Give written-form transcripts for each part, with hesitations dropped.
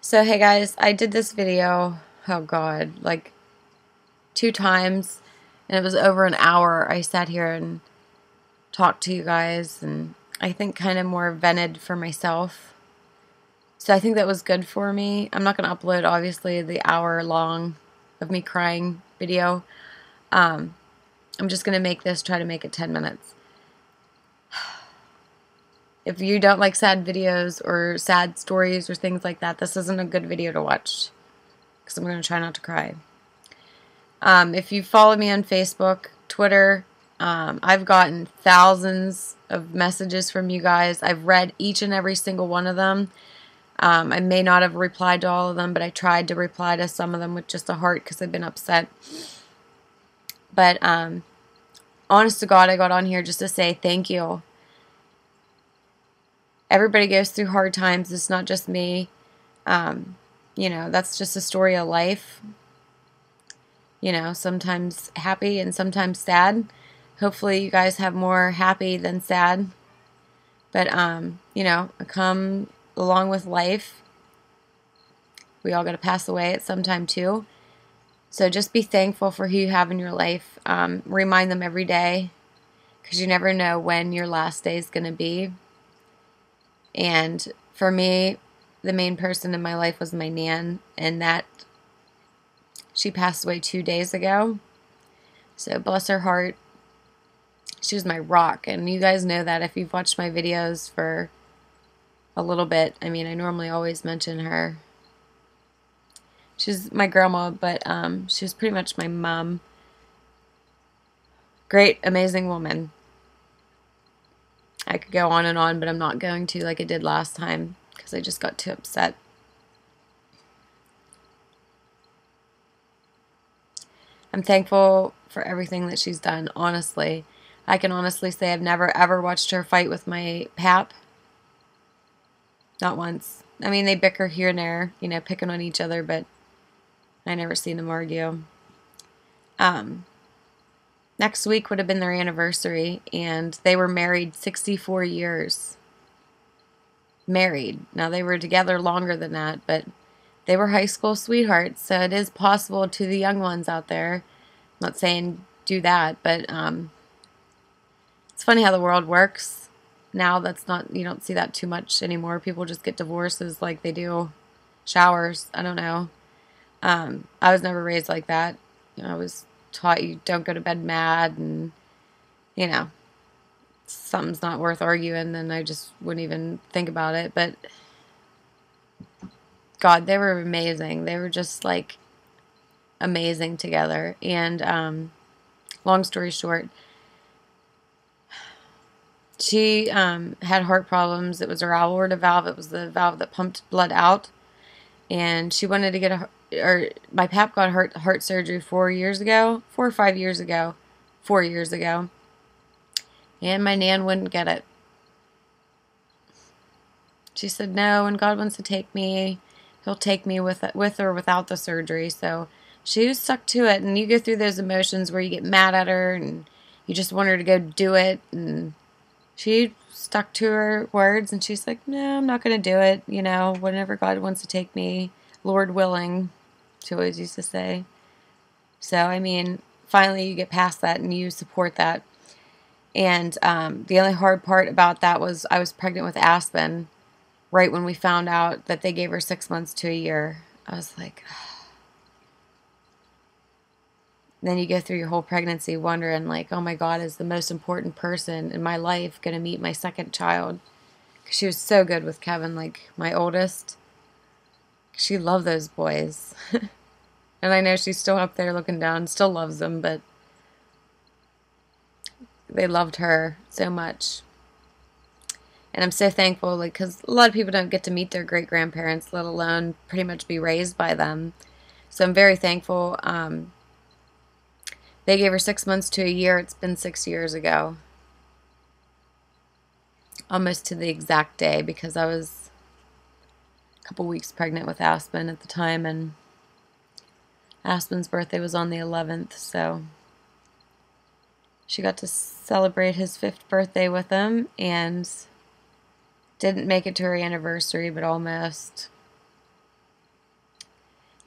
So hey guys, I did this video, oh god, like 2 times, and it was over an hour. I sat here and talked to you guys, and I think kind of more vented for myself. So I think that was good for me. I'm not going to upload, obviously, the hour long of me crying video. I'm just going to try to make it 10 minutes. If you don't like sad videos or sad stories or things like that, this isn't a good video to watch, because I'm going to try not to cry. If you follow me on Facebook, Twitter, I've gotten thousands of messages from you guys. I've read each and every single one of them. I may not have replied to all of them, but I tried to reply to some of them with just a heart because I've been upset. But honest to God, I got on here just to say thank you. Everybody goes through hard times. It's not just me. You know, that's just a story of life. You know, sometimes happy and sometimes sad. Hopefully you guys have more happy than sad. But, you know, I come along with life. We all got to pass away at some time too. So just be thankful for who you have in your life. Remind them every day, because you never know when your last day is going to be. And for me, the main person in my life was my Nan, and that she passed away 2 days ago. So bless her heart. She was my rock, and you guys know that if you've watched my videos for a little bit. I mean, I normally always mention her. She's my grandma, but she was pretty much my mom. Great, amazing woman. I could go on and on, but I'm not going to like I did last time, because I just got too upset. I'm thankful for everything that she's done, honestly. I can honestly say I've never ever watched her fight with my pap. Not once. I mean, they bicker here and there, you know, picking on each other, but I never seen them argue. Next week would have been their anniversary, and they were married 64 years. Married. Now, they were together longer than that, but they were high school sweethearts, so it is possible to the young ones out there. I'm not saying do that, but it's funny how the world works. Now that's not, you don't see that too much anymore. People just get divorces like they do showers. I don't know. I was never raised like that. You know, I was taught you don't go to bed mad, and, you know, something's not worth arguing, then I just wouldn't even think about it. But God, they were amazing. They were just like amazing together. And long story short, she had heart problems. It was her aorta valve. It was the valve that pumped blood out. And she wanted to get my pap got heart surgery 4 years ago, 4 or 5 years ago, 4 years ago. And my Nan wouldn't get it. She said, no, when God wants to take me, He'll take me with or without the surgery. So she was stuck to it. And you go through those emotions where you get mad at her and you just want her to go do it. And she stuck to her words, and she's like, no, I'm not going to do it. You know, whenever God wants to take me, Lord willing, she always used to say. So, I mean, finally you get past that and you support that. And the only hard part about that was I was pregnant with Aspen right when we found out that they gave her 6 months to a year. I was like, then you go through your whole pregnancy wondering, like, oh my God, is the most important person in my life going to meet my second child? Because she was so good with Kevin, like my oldest. She loved those boys. And I know she's still up there looking down, still loves them, but they loved her so much. And I'm so thankful, like, because a lot of people don't get to meet their great-grandparents, let alone pretty much be raised by them. So I'm very thankful. They gave her 6 months to a year. It's been 6 years ago. Almost to the exact day, because I was a couple weeks pregnant with Aspen at the time, and Aspen's birthday was on the 11th, so she got to celebrate his 5th birthday with him, and didn't make it to her anniversary, but almost.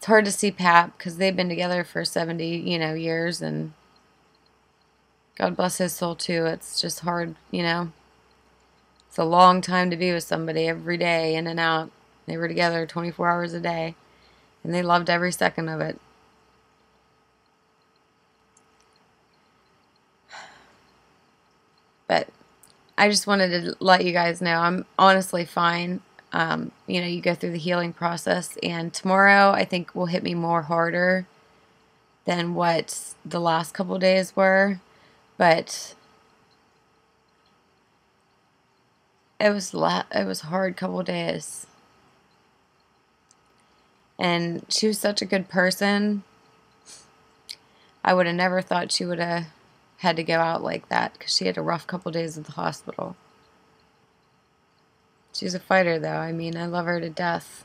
It's hard to see Pap because they've been together for 70, years, and God bless his soul too. It's just hard. It's a long time to be with somebody every day, in and out. They were together 24 hours a day, and they loved every second of it. But I just wanted to let you guys know I'm honestly fine. You go through the healing process, and tomorrow I think will hit me more harder than what the last couple days were, but it was a hard couple days. And she was such a good person. I would have never thought she would have had to go out like that, because she had a rough couple days at the hospital. She's a fighter, though. I mean, I love her to death.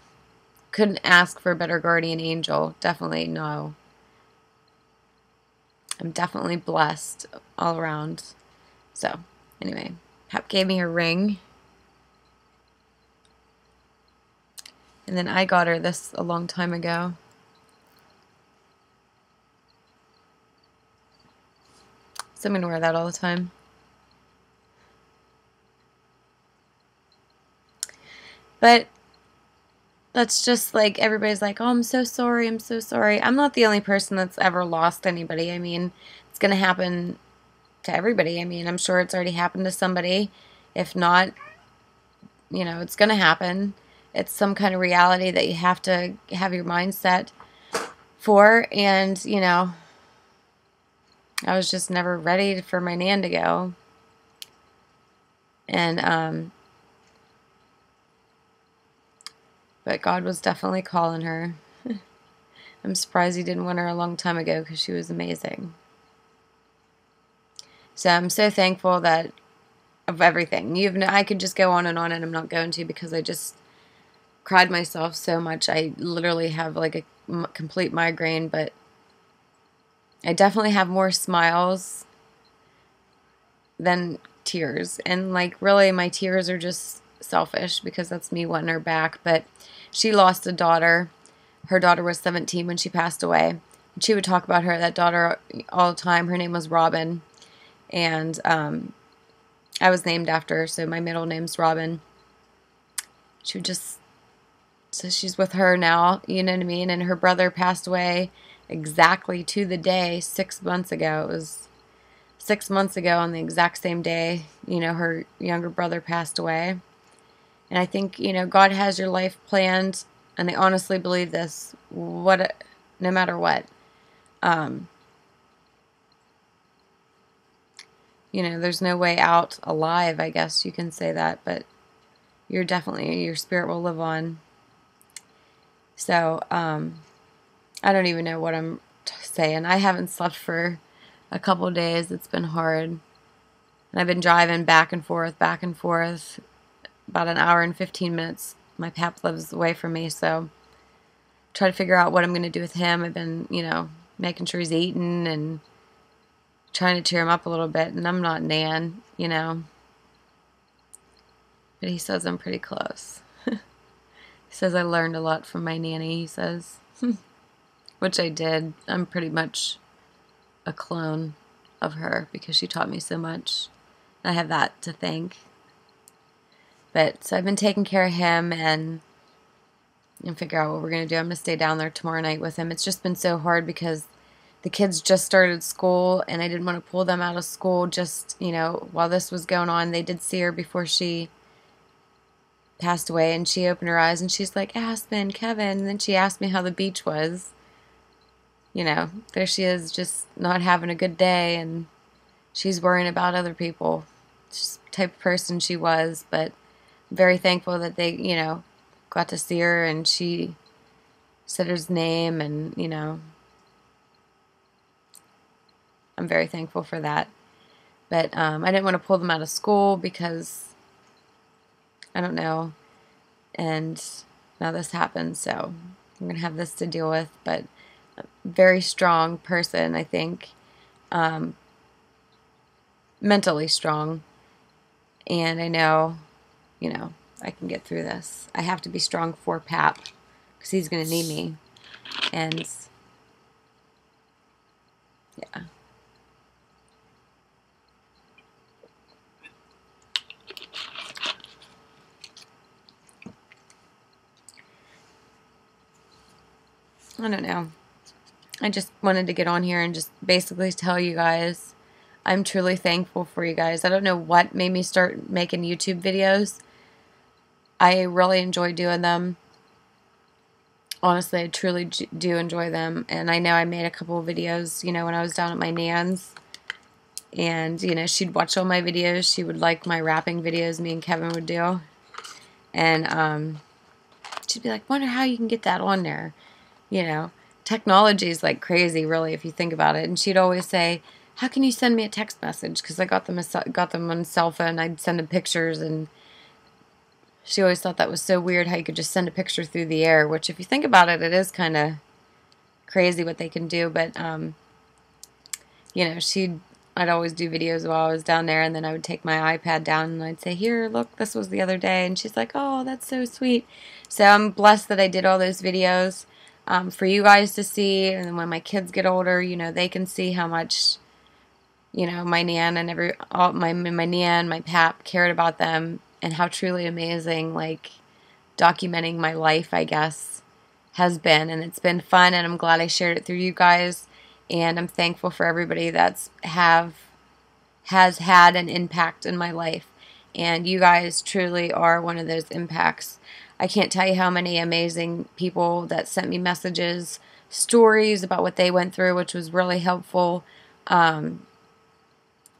Couldn't ask for a better guardian angel. Definitely no. I'm definitely blessed all around. So, anyway, Hap gave me her ring. And then I got her this a long time ago. So I'm going to wear that all the time. But that's just like, everybody's like, oh, I'm so sorry, I'm so sorry. I'm not the only person that's ever lost anybody. I mean, it's going to happen to everybody. I mean, I'm sure it's already happened to somebody. If not, it's going to happen. It's some kind of reality that you have to have your mindset for. And, I was just never ready for my Nan to go. And, but God was definitely calling her. I'm surprised he didn't want her a long time ago, because she was amazing. So I'm so thankful that of everything. I could just go on, and I'm not going to, because I just cried myself so much. I literally have like a complete migraine, but I definitely have more smiles than tears. And like, really, my tears are just selfish, because that's me wanting her back. But she lost a daughter. Her daughter was 17 when she passed away. And she would talk about that daughter all the time. Her name was Robin. And I was named after her, so my middle name's Robin. She would just, so she's with her now, you know what I mean? And her brother passed away exactly to the day 6 months ago. It was 6 months ago on the exact same day, her younger brother passed away. And I think, God has your life planned, and I honestly believe this, no matter what. There's no way out alive, I guess you can say that, but your spirit will live on. So, I don't even know what I'm saying. I haven't slept for a couple of days. It's been hard. And I've been driving back and forth, about an hour and 15 minutes. My pap lives away from me, so try to figure out what I'm going to do with him. I've been, making sure he's eating and trying to cheer him up a little bit. And I'm not Nan, but he says I'm pretty close. He says I learned a lot from my nanny, he says. Which I did. I'm pretty much a clone of her, because she taught me so much. I have that to thank. But, so I've been taking care of him and figure out what we're going to do. I'm going to stay down there tomorrow night with him. It's just been so hard, because the kids just started school, and I didn't want to pull them out of school just, while this was going on. They did see her before she passed away, and she opened her eyes, and she's like, Aspen, Kevin. And then she asked me how the beach was. There she is, just not having a good day, and she's worrying about other people. Just the type of person she was, but very thankful that they, got to see her, and she said her name, and, I'm very thankful for that. But I didn't want to pull them out of school, because I don't know, and now this happened, so I'm going to have this to deal with. But a very strong person, I think, mentally strong, and I know, I can get through this. I have to be strong for Pap, because he's going to need me. And yeah. I don't know. I just wanted to get on here and just basically tell you guys I'm truly thankful for you guys. I don't know what made me start making YouTube videos. I really enjoy doing them. Honestly, I truly do enjoy them. And I know I made a couple of videos, you know, when I was down at my nan's. And, you know, she'd watch all my videos. She would like my rapping videos me and Kevin would do. And she'd be like, wonder how you can get that on there. You know, technology is like crazy, really, if you think about it. And she'd always say, how can you send me a text message? Because I got them on cell phone. I'd send them pictures, and she always thought that was so weird how you could just send a picture through the air, which if you think about it, it is kind of crazy what they can do. But, you know, I'd always do videos while I was down there, and then I would take my iPad down and I'd say, here, look, this was the other day. And she's like, oh, that's so sweet. So I'm blessed that I did all those videos for you guys to see. And then when my kids get older, you know, they can see how much, you know, my Nan and my Nan, my pap cared about them, and how truly amazing, like, documenting my life, I guess, has been. And it's been fun, and I'm glad I shared it through you guys. And I'm thankful for everybody has had an impact in my life. And you guys truly are one of those impacts. I can't tell you how many amazing people that sent me messages, stories about what they went through, which was really helpful.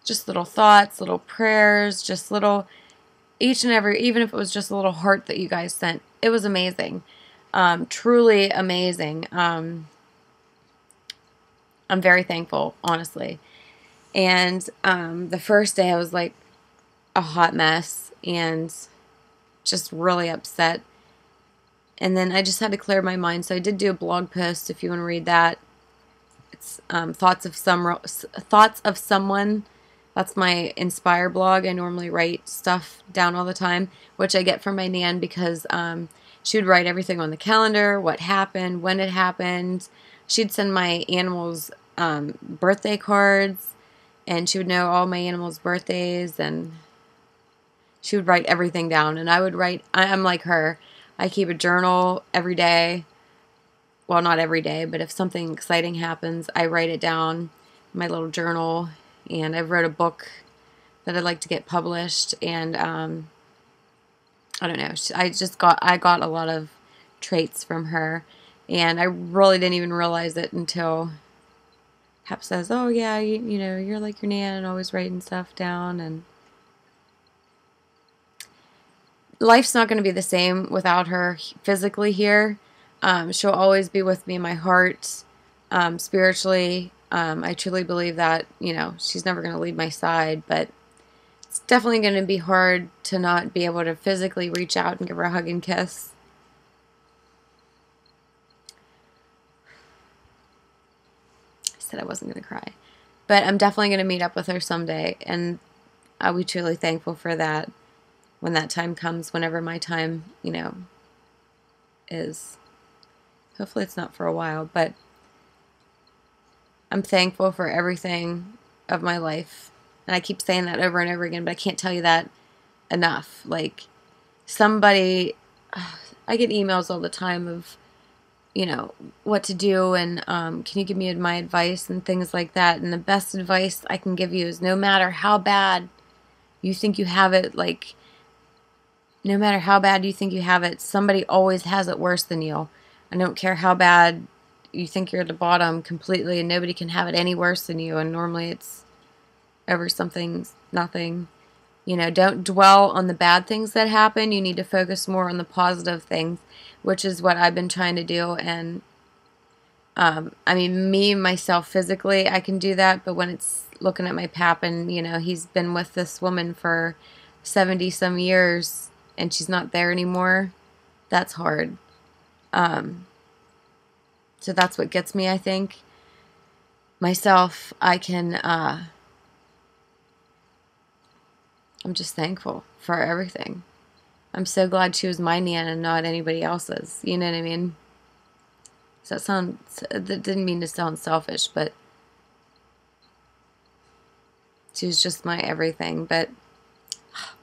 Just little thoughts, little prayers, just little, each and every, even if it was just a little heart that you guys sent. It was amazing. Truly amazing. I'm very thankful, honestly. And the first day I was like a hot mess and just really upset. And then I just had to clear my mind. So I did do a blog post if you want to read that. It's Thoughts of Someone. That's my Inspire blog. I normally write stuff down all the time, which I get from my Nan because she would write everything on the calendar, what happened, when it happened. She'd send my animals birthday cards, and she would know all my animals' birthdays, and she would write everything down. And I would write, I'm like her. I keep a journal every day. Well, not every day, but if something exciting happens, I write it down in my little journal. And I've wrote a book that I'd like to get published. And I don't know. I got a lot of traits from her. And I really didn't even realize it until Hap says, oh yeah, you know, you're like your Nan and always writing stuff down. And life's not going to be the same without her physically here. She'll always be with me in my heart, spiritually. I truly believe that, you know, she's never going to leave my side, but it's definitely going to be hard to not be able to physically reach out and give her a hug and kiss. I said I wasn't going to cry, but I'm definitely going to meet up with her someday, and I'll be truly thankful for that when that time comes, whenever my time, you know, is. Hopefully it's not for a while, but I'm thankful for everything of my life. And I keep saying that over and over again, but I can't tell you that enough. Like, I get emails all the time of, you know, what to do, and can you give me my advice and things like that. And the best advice I can give you is, no matter how bad you think you have it, like, no matter how bad you think you have it, somebody always has it worse than you. I don't care how bad you think you're at the bottom completely, and nobody can have it any worse than you, and normally it's over nothing. You know, don't dwell on the bad things that happen. You need to focus more on the positive things, which is what I've been trying to do. And I mean, me, myself, physically, I can do that, but when it's looking at my pap, and, you know, he's been with this woman for 70-some years, and she's not there anymore, that's hard. So that's what gets me, I think. Myself, I'm just thankful for everything. I'm so glad she was my Nan and not anybody else's. You know what I mean? That didn't mean to sound selfish, but she was just my everything. But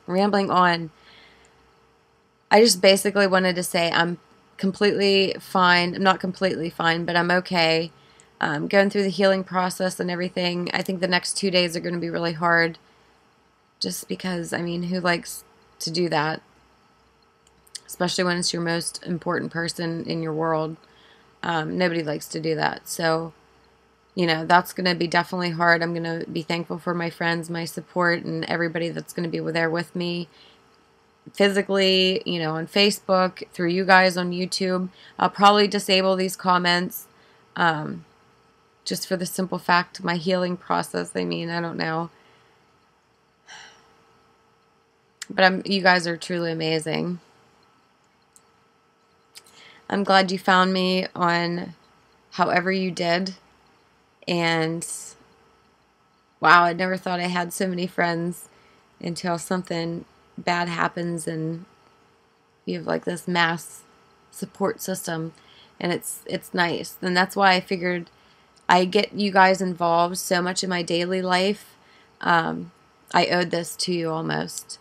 rambling on, I just basically wanted to say I'm completely fine. I'm not completely fine, but I'm okay. Going through the healing process and everything. I think the next 2 days are going to be really hard just because, I mean, who likes to do that? Especially when it's your most important person in your world. Nobody likes to do that. So, you know, that's going to be definitely hard. I'm going to be thankful for my friends, my support, and everybody that's going to be there with me physically, you know, on Facebook, through you guys on YouTube. I'll probably disable these comments just for the simple fact my healing process. I mean, I don't know. But you guys are truly amazing. I'm glad you found me on however you did. And wow, I never thought I had so many friends until something bad happens and you have like this mass support system, and it's nice. And that's why I figured I get you guys involved so much in my daily life. I owed this to you almost.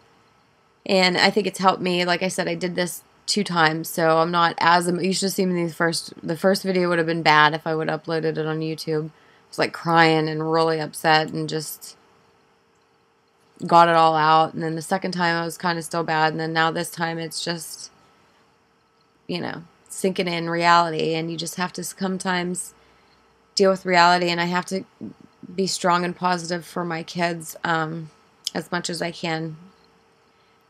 And I think it's helped me. Like I said, I did this 2 times, so I'm not as... You should have seen me the first video would have been bad if I would have uploaded it on YouTube. I was like crying and really upset and just got it all out. And then the second time I was kind of still bad. And then now this time it's just, you know, sinking in reality. And you just have to sometimes deal with reality. And I have to be strong and positive for my kids as much as I can.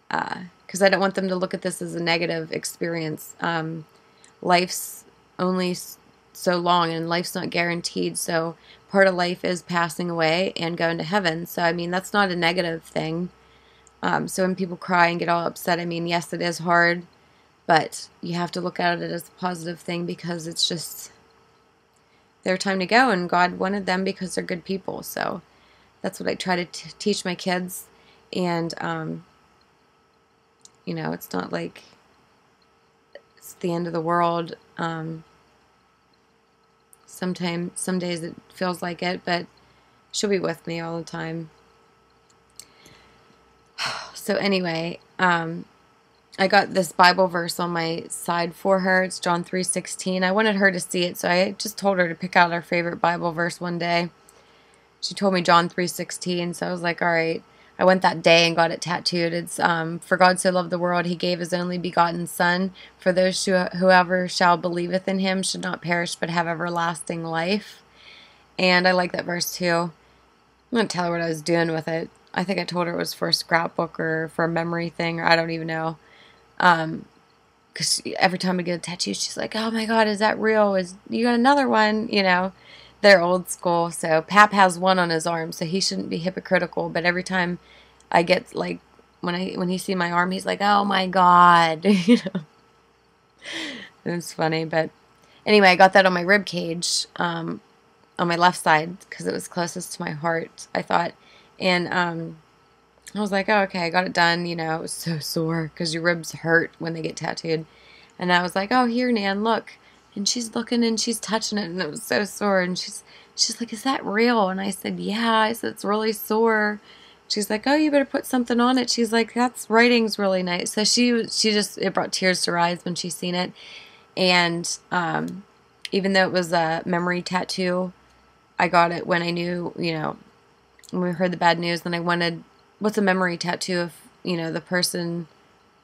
Because I don't want them to look at this as a negative experience. Life's only so long, and life's not guaranteed. So part of life is passing away and going to heaven. So, I mean, that's not a negative thing. So when people cry and get all upset, I mean, yes, it is hard, but you have to look at it as a positive thing because it's just their time to go, and God wanted them because they're good people. So that's what I try to teach my kids. And, you know, it's not like it's the end of the world. Some days it feels like it, but she'll be with me all the time. So anyway, I got this Bible verse on my side for her. It's John 3:16. I wanted her to see it, so I just told her to pick out her favorite Bible verse one day. She told me John 3:16, so I was like, all right. I went that day and got it tattooed. It's, for God so loved the world, he gave his only begotten Son, for those whoever shall believeth in him should not perish but have everlasting life. And I like that verse too. I'm going to tell her what I was doing with it. I think I told her it was for a scrapbook or for a memory thing, or I don't even know. Because every time I get a tattoo, she's like, oh my God, is that real? You got another one? You know, they're old school. So Pap has one on his arm, so he shouldn't be hypocritical. But every time I get, like, when he see my arm, he's like, oh my God. You know, it's funny. But anyway, I got that on my rib cage, on my left side, because it was closest to my heart, I thought. And I was like, oh, okay, I got it done. You know, it was so sore because your ribs hurt when they get tattooed. And I was like, oh, here, Nan, look. And she's looking and she's touching it, and it was so sore. And she's like, is that real? And I said, yeah. I said, it's really sore. She's like, oh, you better put something on it. She's like, that's writing's really nice. So it brought tears to her eyes when she seen it. And even though it was a memory tattoo, I got it when I knew, you know, when we heard the bad news. Then I wanted, what's a memory tattoo if, you know, the person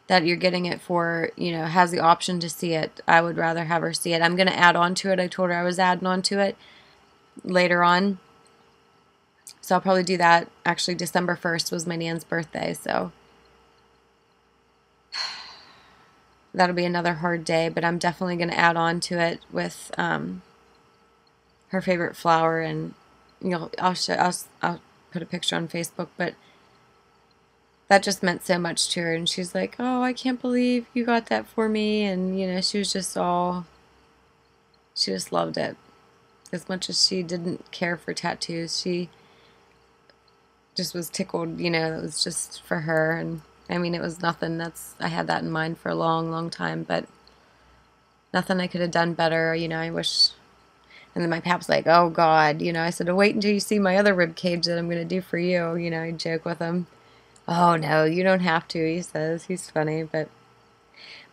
that you're getting it for, you know, has the option to see it. I would rather have her see it. I'm going to add on to it. I told her I was adding on to it later on. So I'll probably do that. Actually, December 1st was my Nan's birthday, so that'll be another hard day, but I'm definitely going to add on to it with her favorite flower, and, you know, I'll put a picture on Facebook, but that just meant so much to her. And she's like, oh, I can't believe you got that for me. And, you know, she just loved it. As much as she didn't care for tattoos, she just was tickled, you know, it was just for her. And I mean, it was nothing. I had that in mind for a long, long time, but Nothing I could have done better. You know, I wish. And then my pap's like, oh, God. You know, I said, wait until you see my other rib cage that I'm going to do for you. You know, I joke with him. Oh, no, you don't have to, he says. He's funny, but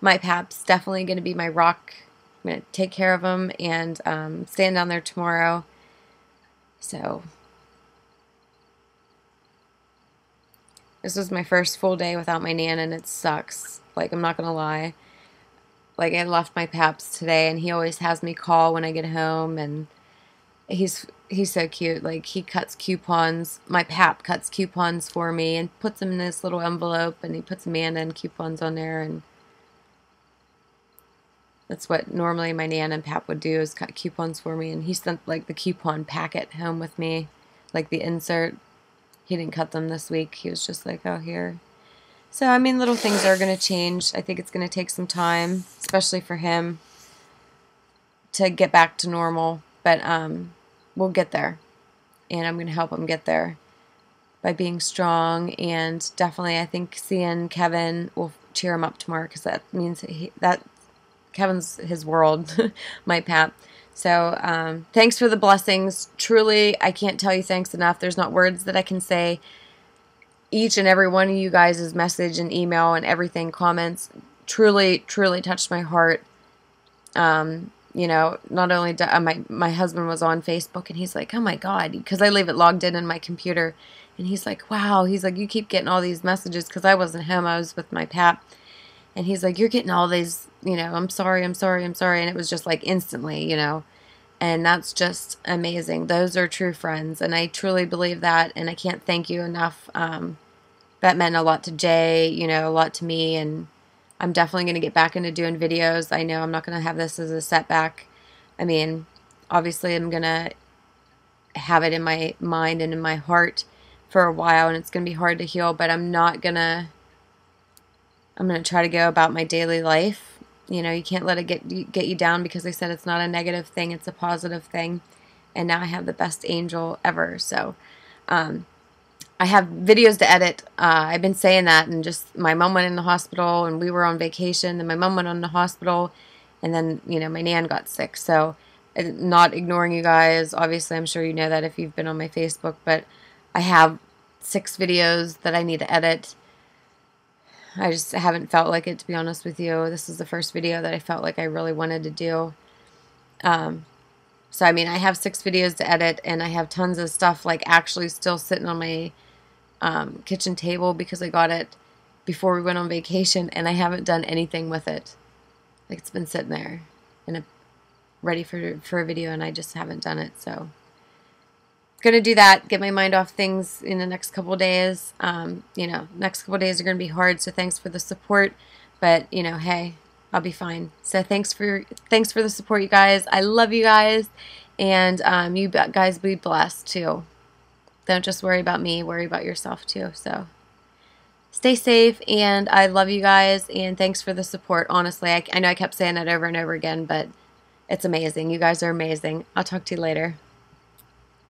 my pap's definitely going to be my rock. I'm going to take care of him and stand down there tomorrow. So this was my first full day without my Nan, and it sucks. Like, I'm not going to lie. Like, I left my paps today, and he always has me call when I get home, and he's so cute. Like, he cuts coupons. My pap cuts coupons for me and puts them in this little envelope, and he puts Amanda and coupons on there, and that's what normally my Nan and pap would do, is cut coupons for me, and he sent, like, the coupon packet home with me, like the insert. He didn't cut them this week. He was just like, oh, here. So, I mean, little things are going to change. I think it's going to take some time, especially for him, to get back to normal. But we'll get there. And I'm going to help him get there by being strong. And definitely, I think seeing Kevin will cheer him up tomorrow, because that means that Kevin's his world, my pap. So thanks for the blessings. Truly, I can't tell you thanks enough. There's not words that I can say. Each and every one of you guys' message and email and everything, comments, truly, truly touched my heart. You know, not only my husband was on Facebook, and he's like, oh my God, because I leave it logged in my computer, and he's like, wow, he's like, you keep getting all these messages, because I wasn't home, I was with my pap, and he's like, you're getting all these, you know, I'm sorry, I'm sorry, I'm sorry, and it was just like instantly, you know. And that's just amazing. Those are true friends, and I truly believe that, and I can't thank you enough. That meant a lot to Jay, you know, a lot to me, and I'm definitely going to get back into doing videos. I know I'm not going to have this as a setback. I mean, obviously I'm going to have it in my mind and in my heart for a while, and it's going to be hard to heal, but I'm going to try to go about my daily life. You know, you can't let it get you down, because I said it's not a negative thing, it's a positive thing. And now I have the best angel ever. So I have videos to edit. I've been saying that, and just my mom went in the hospital, and we were on vacation, and my mom went in the hospital, and then, you know, my Nan got sick. So not ignoring you guys. Obviously, I'm sure you know that if you've been on my Facebook, but I have 6 videos that I need to edit. I just haven't felt like it, to be honest with you. This is the first video that I felt like I really wanted to do. So, I mean, I have 6 videos to edit, and I have tons of stuff, like, actually still sitting on my kitchen table, because I got it before we went on vacation, and I haven't done anything with it. Like, it's been sitting there and ready for a video, and I just haven't done it. So going to do that, get my mind off things in the next couple of days. You know, next couple of days are going to be hard, so thanks for the support. But, you know, hey, I'll be fine. So thanks for the support, you guys. I love you guys, and you guys be blessed too. Don't just worry about me, worry about yourself too. So stay safe, and I love you guys, and thanks for the support. Honestly, I know I kept saying that over and over again, but it's amazing. You guys are amazing. I'll talk to you later.